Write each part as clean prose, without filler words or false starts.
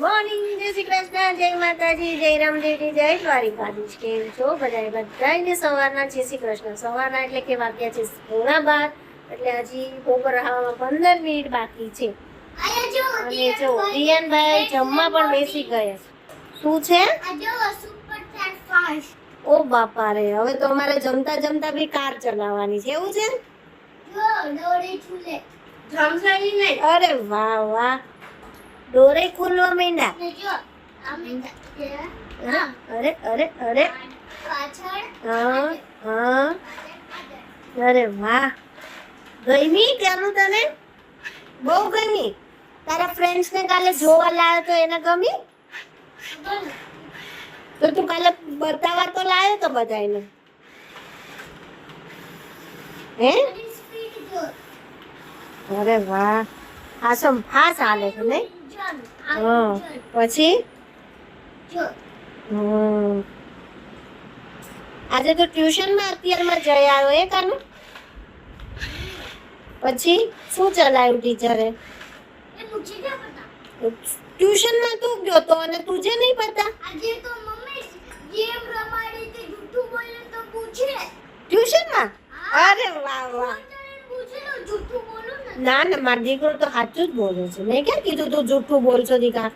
Morning, જય શ્રી કૃષ્ણ, જય માતાજી, જય રામદેવજી, જય દ્વારિકાધીશ. કેમ છો બધાને સવારના જય શ્રી કૃષ્ણ. સવારના એટલે કે વાગ્યા છે 12:30, એટલે હજી બપોર હવામાં 15 મિનિટ બાકી છે. અને જો રિયાનભાઈ જમવા પણ બેસી ગયા. શું છે? ઓ બાપા રે, હવે તો અમારે જમતા જમતા બી કાર ચલાવવાની છે, એવું છે? અરે વાહ વાહ, ડોરે ખુલવા માંડ્યા. અરે અરે અરે, હા હા, અરે વાહ, ગમી ત્યાંનું તને? બહુ ગમી. તારા ફ્રેન્ડ્સ ને કાલે જોવા લાવ્યો તો એને ગમી? તો તું કાલે બતાવવા તો લાવ્યો તો બધાને, હે? અરે વાહ, આસમ ફાસ હાલે છે નહીં? હા, પછી આજે તો ટ્યુશનમાં અત્યારમાં જઈ આવ્યો એ કાનું? પછી શું ચલાવ્યું ટીચરે? ટ્યુશનમાં તું ગયો તો અને તુજે નહીં પતા? ટ્યુશનમાં? અરે વાહ વાહ. ના ના, મારો દીકરો તો સાચું જ બોલે છે. મેં ક્યાં કીધું તું જૂઠું બોલશો દીકા?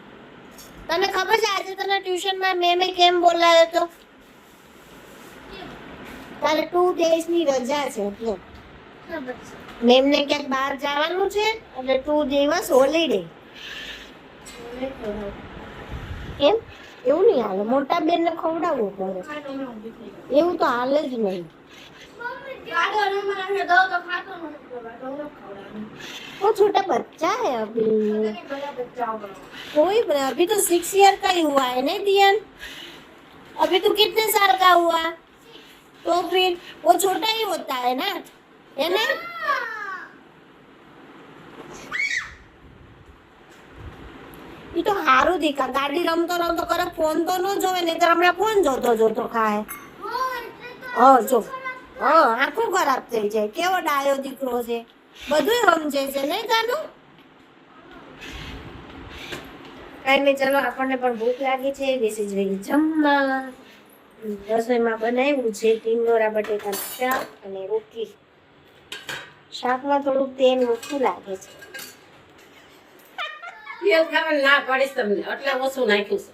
તને ખબર છે આજે તને ટ્યુશનમાં મેમે કેમ બોલાવ્યો તો? તારે 2 દિવસની રજા છે એટલે મેમને ક્યાંક બહાર જવાનું છે એટલે 2 દિવસ હોલિડે. કેમ એવું નહીં હાલે? મોટા બેન ને ખવડાવવું પડે, એવું તો હાલે જ નહીં. वो छोटा बच्चा है अभी, कोई अभी तो 6 ईयर का ही हुआ है नहीं दियन? अभी तो कितने साल का हुआ? तो फिर वो छोटा ही होता है ना, है ना? ये तो हारू दिखा, गाड़ी रमतो रमतो करे फोन तो न जोवे, नहीं तो हमने फोन जोतो जोतो खाए. જો આખું ખરાબ થઈ જાય. કેવો ડાયો દીકરો છે, બધું સમજે છે નહીં કાનું? કઈ નહીં, ચલો આપણને પણ ભૂખ લાગી છે, બેસી જઈએ જમવા. રસોઈમાં બનાવ્યું છે ટીંડોરા બટેકાનું શાક અને રોટલી. શાકમાં થોડુંક તેલ ઓછું લાગે છે. તેલ ખાવાનું ના પાડીશ તમને, એટલે ઓછું નાખ્યું છે.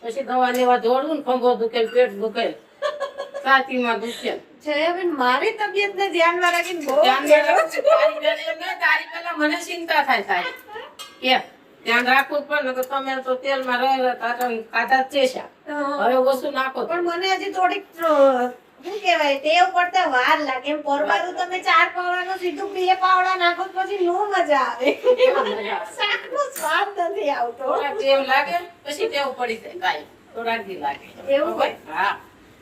પછી દવા લેવા દોડવું ને, ખંભો દુખે, પેટ દુખે, છાતીમાં દુખે. મારી તબિયત ને ધ્યાનમાં રાખીને તારી પહેલા મને ચિંતા થાય સાહેબ, કે ધ્યાન રાખવું જ પડે. તમે તો તેલમાં રહેલા ખાધા જ છે, હવે ઓછું નાખો. પણ મને હજી થોડીક શું કહેવાય ટેવ પડતા વાર લાગે. એમ પરવારું તમે 4 પાવડાનું સીધું 2 પાવડા નાખો પછી નો મજા આવે. શાકનો સ્વાદ નથી આવતો. થોડાક ટેવ લાગે પછી ટેવ પડી જાય કાઈ, થોડાક દી લાગે એવું હોય. હા,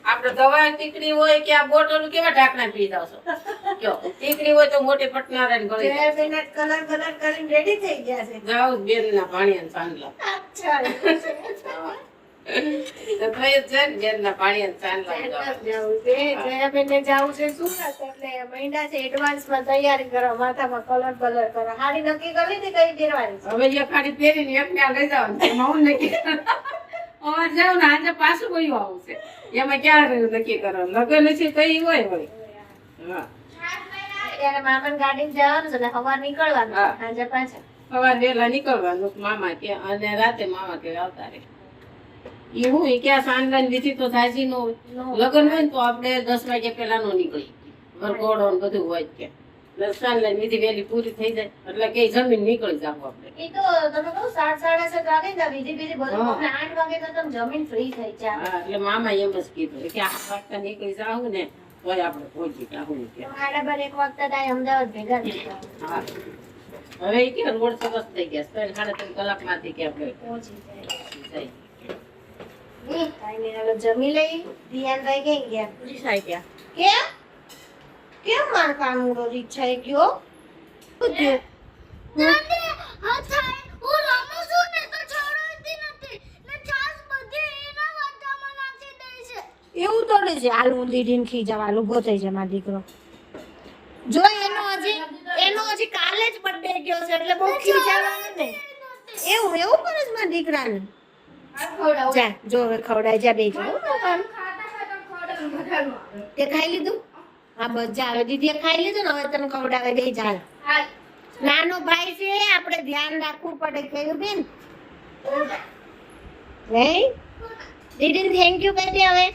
આપણે દવા ટીકડી હોય કે આ બોટલ કેવા ઢાંકણા પી જાવ છો? કયો ટીકડી હોય તો મોટી પટનારા ને ગળી બે મિનિટ કલર કરીને રેડી થઈ ગયા છે. જાવ બેન ના પાણી અને ચાંદલા. અચ્છા, તો ભાઈ જ ને બેન ના પાણી અને ચાંદલા જાવું છે. જયાબેનને જાવું છે સુરત, એટલે મહિના છે એડવાન્સમાં તૈયારી કરો, માથામાં કલર કરો. હાડી નક્કી કરી ને કઈ પહેરવાની છે? હવે એક ખાડી પહેરીને એક ને લઈ જવાનું છે. હું નક્કી અમાર જાવ ને આજે પાછું કયું આવું છે, એમાં ક્યાં નક્કી કરો? લગન છે કઈ હોય હોય. હા, ત્યારે મામાને ગાડીમાં જવાનું છે, સવાર નીકળવાનું, સાંજે પાછા સવાર વહેલા નીકળવાનું મામા કે, અને રાતે મામા કે આવતા રે. એ હું ક્યાં સાંજની વિધિ તો સાજી નો હોય. લગન હોય ને તો આપણે 10 વાગ્યા પહેલા નો નીકળી, વરઘોડો ને બધું હોય કે સાંજની વિધિ વહેલી પૂરી થઈ જાય એટલે કે જમીન નીકળી જાવ આપણે. એ તો તમે કહો 7:30 વાગે ને વિધિ બધું 8 વાગે તો તમે જમીન ફ્રી થઈ જાય. હા, એટલે મામા એમ જ કીધું કે 8 વાગતા નીકળી જાવ ને તોય આપણે પહોંચી જાવ કે 1:30 વાગતા થાય અમદાવાદ ભેગા થઈ જાવ. હા, હવે એ કે રોડ સરસ થઈ ગયા, 3.5 કલાકમાંથી કે આપણે પહોંચી જાય. જાય. હાલો જમી લઈ. દિયાનભાઈ કઈ ગયા? રીસાઈ ગયા. કેમ કેમ માર કામ ઈચ્છા ગયો? શું થયું? એવું થોડે છે હાલ હું દીદીને ખીજાવ, હાલ ઉભો થઈ જાય મારો દીકરો. જો એનો હજી એનો હજી કાલે જ બર્થડે ગયો છે એટલે બહુ ખીજાવાનું ને. એવું એવું કરે છે મારા દીકરાને. જા જો હવે ખવડાય જા બે જો. તે ખાઈ લીધું? હા બસ જા હવે દીદીએ ખાઈ લીધું ને હવે તને ખવડાવે બે જા. નાનો ભાઈ છે આપણે ધ્યાન રાખવું પડે કયું બેન. હે દીદી થેન્ક યુ કહી દે હવે.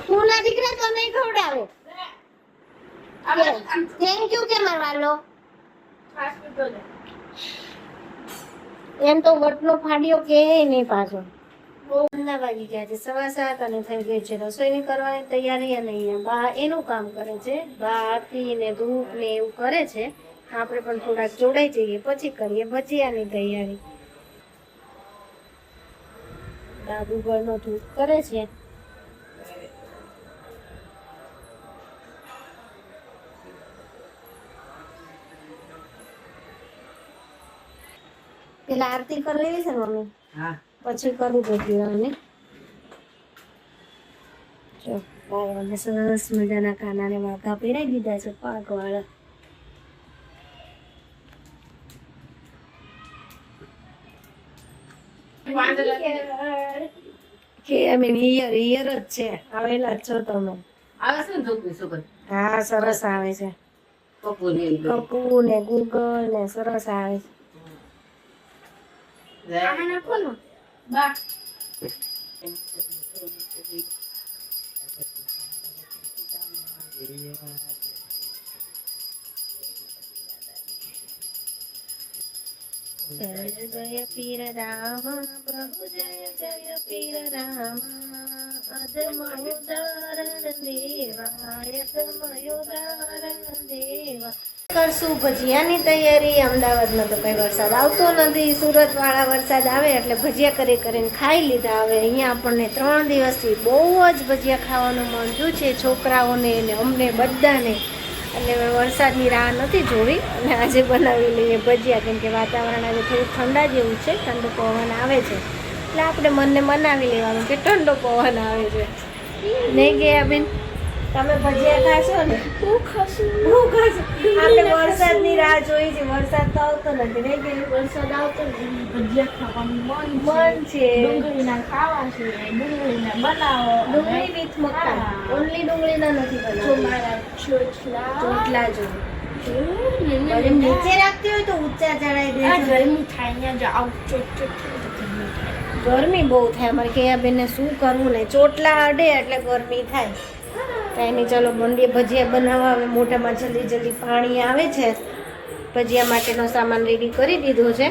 તું ના દીકરા તો નહીં ખવડાવે. થેન્ક યુ કે મારવાલો. એમ તો વટનો ફાડ્યો કે નહીં પાછો. બહુ ના વાગી ગયા છે 7:15 અને થઈ ગઈ છે રસોઈની કરવાની તૈયારી અને અહીંયા બા એનું કામ કરે છે. બા આરતી ને ધૂપ ને એવું કરે છે. આપણે પણ થોડાક જોડાઈ જઈએ પછી કરીએ ભજીયાની તૈયારી. દાદુ ઘરનો ધૂપ કરે છે. પેલા આરતી કરી લેવી છે ને મમ્મી? હા પછી કરું ભજીયાને. જો બાવાને સરસ મજાના કાનાને વાઘા પહેરાઈ દીધા છે પાકવાળા. કે અમે ઈયર જ છે આવેલા જ છો તમે. આવે છે ને ધૂપની સુગંધ હા સરસ આવે છે. કપૂરની કપુ ને ગુગળ ને સરસ આવે છે. બા જય જય પીર રામ પ્રભુ જય જય પીર રામ અધમયોદારણ દેવા અધમયોદારણ દેવા. કરશું ભજીયાની તૈયારી. અમદાવાદમાં તો કઈ વરસાદ આવતો નથી. સુરત વાળા વરસાદ આવે એટલે ભજીયા કરીને ખાઈ લીધા. હવે અહીંયા આપણને 3 દિવસથી બહુ જ ભજીયા ખાવાનું મન થયું છે છોકરાઓને ને અમને બધાને. એટલે હવે વરસાદની રાહ નથી જોવી અને આજે બનાવી લઈએ ભજીયા. કેમ કે વાતાવરણ આજે થોડું ઠંડા જેવું છે. ઠંડો પવન આવે છે એટલે આપણે મનને મનાવી લેવાનું કે ઠંડો પવન આવે છે. નહીં ગયા બેન તમે ભજીયા ખાશો ને? હું ખાશું. આપણે વરસાદની રાહ જોઈ છે. વરસાદ તો આવતો નથી. નહીં ગયું? વરસાદ આવતો નથી. ભજીયા ખાવાનું મન છે. ડુંગળીના ખાવા છે. ડુંગળીના બનાવો. ડુંગળી વિથ મકાઈ. ઓન્લી ડુંગળીના નથી બનાવતા. ચોટલા જો નીચે રાખતી હોય તો ઊંચા ચડાઈ દે. ગરમી થાય ગરમી બહુ થાય. અમારે કયા બેનને શું કરવું ને ચોટલા અડે એટલે ગરમી થાય. કાંઈ નહીં ચલો મંડીએ ભજીયા બનાવવા. હવે મોઢામાં જલ્દી પાણી આવે છે. ભજીયા માટેનો સામાન રેડી કરી દીધો છે.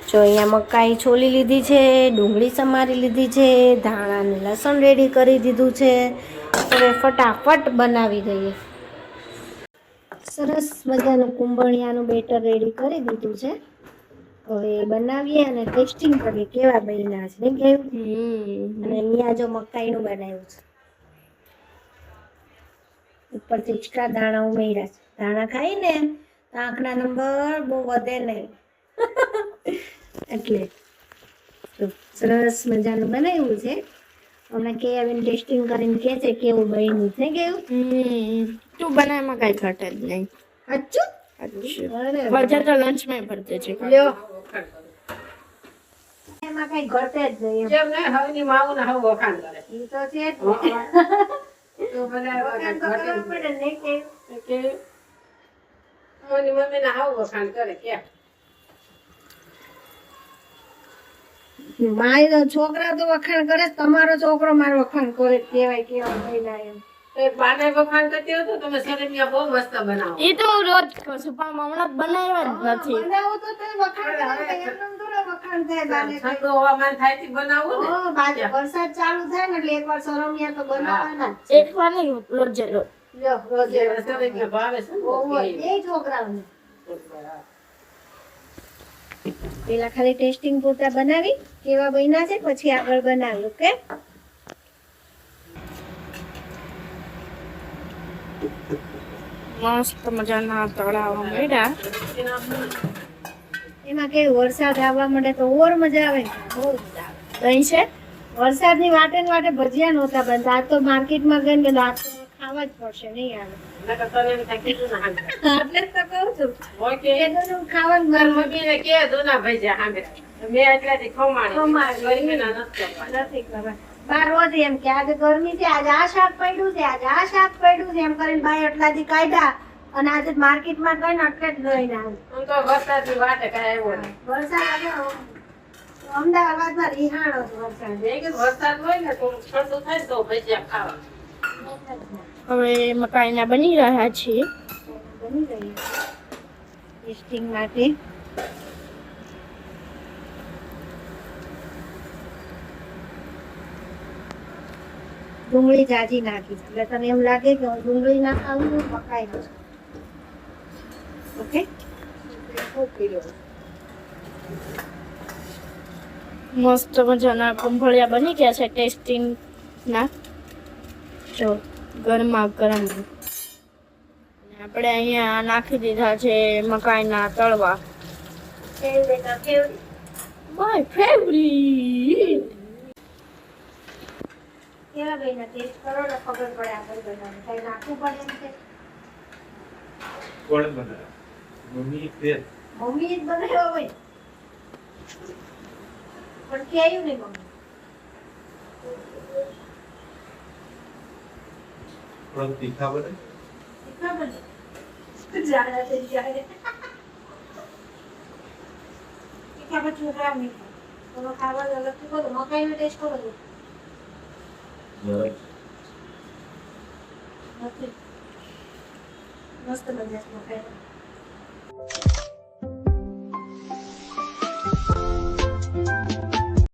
જો અહીંયા મકાઈ છોલી લીધી છે. ડુંગળી સમારી લીધી છે. ધાણા અને લસણ રેડી કરી દીધું છે. હવે ફટાફટ બનાવી દઈએ. સરસ મજાનું કુંભળિયાનું બેટર રેડી કરી દીધું છે. હવે બનાવીએ અને ટેસ્ટિંગ કરીએ કેવા બન્યા છે. નહીં કેવું? અને અહીંયા જો મકાઈનું બનાવ્યું છે. ઉપરથી એક્સ્ટ્રા દાણા ઉમેર્યા છે. દાણા ખાઈને આંખના નંબર બહુ વધે નહીં એટલે સરસ મજાનું બનાવ્યું છે. હમણાં કે આવીને ટેસ્ટિંગ કરીને કે છે કેવું બન્યું છે. કેવું તું બનાવમાં કઈ ઘટે જ નહીં. અચ્છું બધા તો લંચમાં ભરતે છે. લ્યો એમાં કઈ ઘટે જ નહીં. જેમ ને હવની માવું ને હવ વખાણ કરે એ તો છે જ. તો બધા વખાણ તો ઘટે કરવું પડે ને કે કે હવની મમ્મીને હવ વખાણ કરે કે મારા છોકરા તો વખાણ કરે. તમારો છોકરો મારો વખાણ કરે કેવાય કેવા મહિના એમ. તો એ બાને વખાણ કરતી હોય તો તમે શરમિયા બહુ મસ્ત બનાવો. એ તો હું રોજ કરું છું પણ હમણાં બનાવ્યા જ નથી. બનાવું તો તે વખાણ કરે. એમનેમ થોડા વખાણ થાય બાને. ઠંડુ હવામાન થાય થી બનાવો ને. હા, બાજુ વરસાદ ચાલુ થાય ને એટલે એકવાર સરમિયા તો બનાવવાના જ. એક વાર નહીં રોજે રોજ. લ્યો, રોજે રોજ. શરમિયા ભાવે છે બહુ જ. ને. એ છોકરાઓને પેલા ખાલી ટેસ્ટિંગ પૂરતા બનાવી કેવા બન્યા છે પછી આગળ બનાવ્યું. ઓકે મસ્ત મજાના તળાવ મળ્યા. એમાં કેવું વરસાદ આવવા માંડે તો ઓર મજા આવે. બહુ મજા આવે. દહીં છે. વરસાદની વાટે ને વાટે ભજીયા નહોતા બનતા. આજ તો માર્કેટમાં ગઈને આ તો ખાવા જ પડશે નહીં આવે નકર તને એમ થાય કીધું ના હાંભે. એટલે જ તો કહું છું હોય કે કે બધું ખાવાનું મારી મન મમ્મીને કે દૂના ભજીયા હાંભે. મેં એટલાથી ખમાણી. ખમાણી. ગરમીના નથી કરવાના. નથી ખબર બાર રોજ એમ કે આજે ગરમી છે આજે આ શાક પડ્યું છે આજે આ શાક પડ્યું છે એમ કરીને બાય એટલાથી કાઢ્યા અને આજે માર્કેટમાં ગઈ ને એટલે જ લઈને આવી આમ તો વરસાદની વાટે કાંઈ આવ્યો નહીં. વરસાદ આવ્યો અમદાવાદમાં રિહાણો જ વરસાદ મેં કીધું વરસાદ હોય ને થોડું ઠંડુ થાય ને તો ભજીયા ખાવા. હવે મકાઈના બની રહ્યા છે. બની ગઈ ટેસ્ટિંગ માટે ડુંગળી જાજી નાખી છે. એટલે તને એમ લાગે કે હું ડુંગળી ના ખાવું તો પકાઈ દઉં ઓકે મસ્ત મજાના કુંભળિયા બની ગયા છે ટેસ્ટિંગ ના. જો ગરમા ગરમ. અને આપણે અહીંયા નાખી દીધા છે મકાઈના તળવા. My favourite. કેવા ભાઈના ટેસ્ટ કરો ને ખબર પડે આપણે બનાવે કઈ નાખવું પડે એમ છે કોણ બનાવે? મમ્મી તે મમ્મી જ બનાવ્યો હોય પણ ક્યાંય નહીં મમ્મી થોડું તીખા બને. તીખા બને જાડા થઈ જાય તીખા પછી ઉભરા મીઠા તમે ખાવાનું અલગથી કરો મકાઈનો ટેસ્ટ કરો છો બરાબર. નથી મસ્ત બને છે મકાઈ